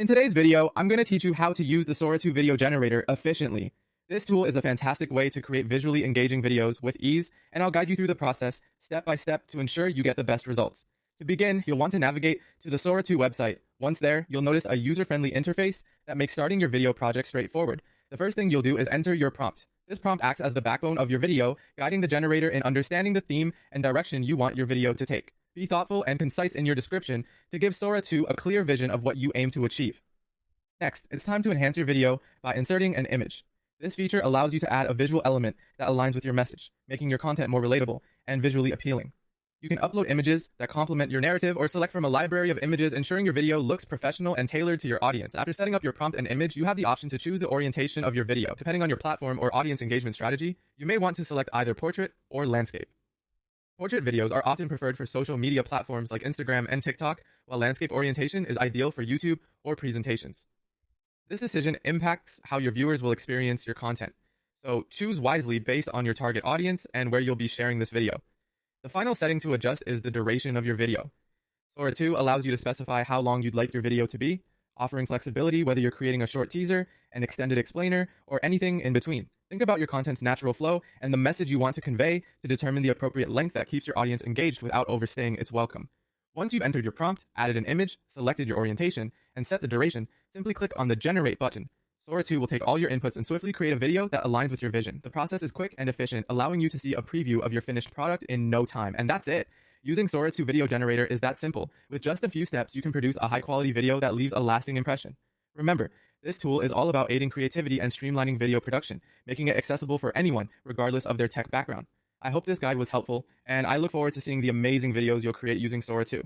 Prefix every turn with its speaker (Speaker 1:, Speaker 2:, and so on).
Speaker 1: In today's video, I'm going to teach you how to use the Sora 2 video generator efficiently. This tool is a fantastic way to create visually engaging videos with ease, and I'll guide you through the process step by step to ensure you get the best results. To begin, you'll want to navigate to the Sora 2 website. Once there, you'll notice a user-friendly interface that makes starting your video project straightforward. The first thing you'll do is enter your prompt. This prompt acts as the backbone of your video, guiding the generator in understanding the theme and direction you want your video to take. Be thoughtful and concise in your description to give Sora 2 a clear vision of what you aim to achieve. Next, it's time to enhance your video by inserting an image. This feature allows you to add a visual element that aligns with your message, making your content more relatable and visually appealing. You can upload images that complement your narrative or select from a library of images, ensuring your video looks professional and tailored to your audience. After setting up your prompt and image, you have the option to choose the orientation of your video. Depending on your platform or audience engagement strategy, you may want to select either portrait or landscape. Portrait videos are often preferred for social media platforms like Instagram and TikTok, while landscape orientation is ideal for YouTube or presentations. This decision impacts how your viewers will experience your content, so choose wisely based on your target audience and where you'll be sharing this video. The final setting to adjust is the duration of your video. Sora 2 allows you to specify how long you'd like your video to be, offering flexibility whether you're creating a short teaser, an extended explainer, or anything in between. Think about your content's natural flow and the message you want to convey to determine the appropriate length that keeps your audience engaged without overstaying its welcome. Once you've entered your prompt, added an image, selected your orientation, and set the duration, simply click on the Generate button. Sora 2 will take all your inputs and swiftly create a video that aligns with your vision. The process is quick and efficient, allowing you to see a preview of your finished product in no time. And that's it! Using Sora 2 Video Generator is that simple. With just a few steps, you can produce a high-quality video that leaves a lasting impression. Remember, this tool is all about aiding creativity and streamlining video production, making it accessible for anyone, regardless of their tech background. I hope this guide was helpful, and I look forward to seeing the amazing videos you'll create using Sora 2.